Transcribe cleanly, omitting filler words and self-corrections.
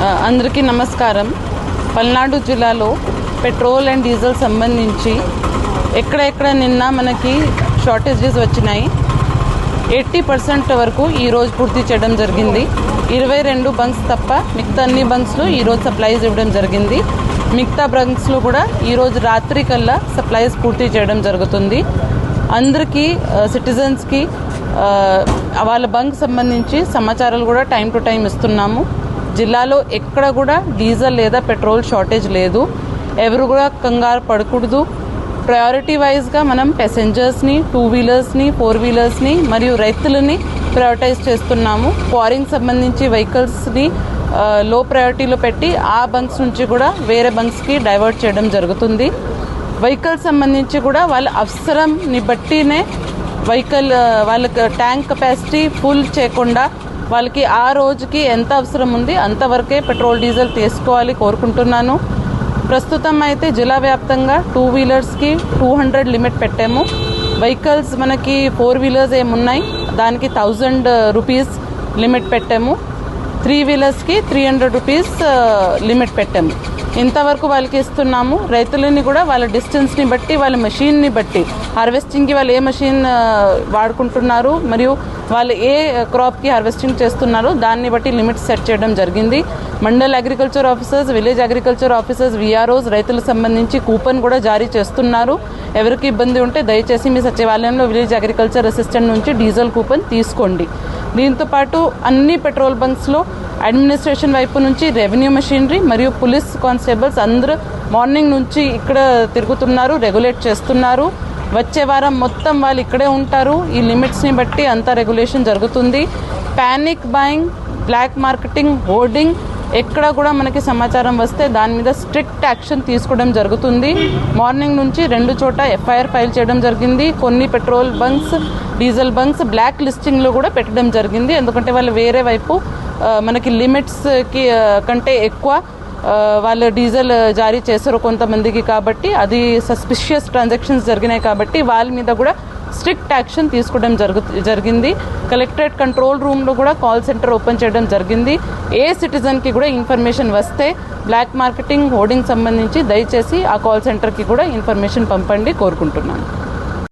అందరికీ నమస్కారం. పల్నాడు జిల్లాలో పెట్రోల్ అండ్ డీజిల్ సంబంధించి ఎక్కడెక్కడ నిన్న మనకి షార్టేజెస్ వచ్చినాయి. 80% వరకు ఈరోజు పూర్తి చేయడం జరిగింది. 22 బంక్స్ తప్ప మిగతా అన్ని బంక్స్లో ఈరోజు సప్లైస్ ఇవ్వడం జరిగింది. మిగతా బంక్స్లో కూడా ఈరోజు రాత్రి కల్లా సప్లైస్ పూర్తి చేయడం జరుగుతుంది. అందరికీ సిటిజన్స్కి వాళ్ళ బంక్ సంబంధించి సమాచారాలు కూడా టైం టు టైం ఇస్తున్నాము. జిల్లాలో ఎక్కడ కూడా డీజిల్ లేదా పెట్రోల్ షార్టేజ్ లేదు. ఎవరు కూడా కంగారు పడకూడదు. ప్రయారిటీ వైజ్గా మనం ప్యాసింజర్స్ని, 2 వీలర్స్ని, 4 వీలర్స్ని మరియు రైతులని ప్రయారిటైజ్ చేస్తున్నాము. క్వారింగ్ సంబంధించి వెహికల్స్ని లో ప్రయారిటీలో పెట్టి ఆ బంక్స్ నుంచి కూడా వేరే బంక్స్కి డైవర్ట్ చేయడం జరుగుతుంది. వెహికల్ సంబంధించి కూడా వాళ్ళ అవసరంని బట్టినే వెహికల్ వాళ్ళకి ట్యాంక్ కెపాసిటీ ఫుల్ చేయకుండా వాళ్ళకి ఆ రోజుకి ఎంత అవసరం ఉంది అంతవరకే పెట్రోల్ డీజిల్ తీసుకోవాలి కోరుకుంటున్నాను. ప్రస్తుతం అయితే జిల్లా వ్యాప్తంగా 2 వీలర్స్కి 200 లిమిట్ పెట్టాము. వెహికల్స్ మనకి 4 వీలర్స్ ఏమున్నాయి దానికి 1000 రూపీస్ లిమిట్ పెట్టాము. 3 వీలర్స్కి 300 రూపీస్ లిమిట్ పెట్టాము. ఇంతవరకు వాళ్ళకి ఇస్తున్నాము. రైతులని కూడా వాళ్ళ డిస్టెన్స్ని బట్టి, వాళ్ళ మెషిన్ని బట్టి, హార్వెస్టింగ్కి వాళ్ళు ఏ మెషిన్ వాడుకుంటున్నారు మరియు వాళ్ళు ఏ క్రాప్కి హార్వెస్టింగ్ చేస్తున్నారు దాన్ని బట్టి లిమిట్స్ సెట్ చేయడం జరిగింది. Mandal agriculture officers, village agriculture officers, VROs రైతులకు సంబంధించి కూపన్ కూడా జారీ చేస్తున్నారు. ఎవరికి ఇబ్బంది ఉంటే దయచేసి మీ సచివాలయంలో విలేజ్ అగ్రికల్చర్ అసిస్టెంట్ నుంచి డీజిల్ కూపన్ తీసుకోండి. దీంతోపాటు అన్ని పెట్రోల్ బంక్స్లో అడ్మినిస్ట్రేషన్ వైపు నుంచి రెవెన్యూ మెషినరీ మరియు పోలీస్ కానిస్టేబుల్స్ అందరూ మార్నింగ్ నుంచి ఇక్కడ తిరుగుతున్నారు, రెగ్యులేట్ చేస్తున్నారు. వచ్చే వారం మొత్తం వాళ్ళు ఇక్కడే ఉంటారు. ఈ లిమిట్స్ని బట్టి అంతా రెగ్యులేషన్ జరుగుతుంది. Panic buying, black marketing, hoarding ఎక్కడ కూడా మనకి సమాచారం వస్తే దాని మీద స్ట్రిక్ట్ యాక్షన్ తీసుకోవడం జరుగుతుంది. మార్నింగ్ నుంచి 2 చోట ఎఫ్ఐఆర్ ఫైల్ చేయడం జరిగింది. కొన్ని petrol bunks, diesel bunks black లిస్టింగ్లో కూడా పెట్టడం జరిగింది. ఎందుకంటే వాళ్ళు వేరే వైపు మనకి లిమిట్స్కి కంటే ఎక్కువ వాళ్ళు డీజిల్ జారీ చేశారు కొంతమందికి. కాబట్టి అది సస్పిషియస్ ట్రాన్సాక్షన్స్ జరిగినాయి కాబట్టి వాళ్ళ మీద కూడా స్ట్రిక్ట్ యాక్షన్ తీసుకోవడం జరిగింది. కలెక్టరేట్ కంట్రోల్ రూమ్లో కూడా కాల్ సెంటర్ ఓపెన్ చేయడం జరిగింది. ఏ సిటిజన్కి కూడా ఇన్ఫర్మేషన్ వస్తే బ్లాక్ మార్కెటింగ్, హోర్డింగ్ సంబంధించి దయచేసి ఆ కాల్ సెంటర్కి కూడా ఇన్ఫర్మేషన్ పంపండి కోరుకుంటున్నాను.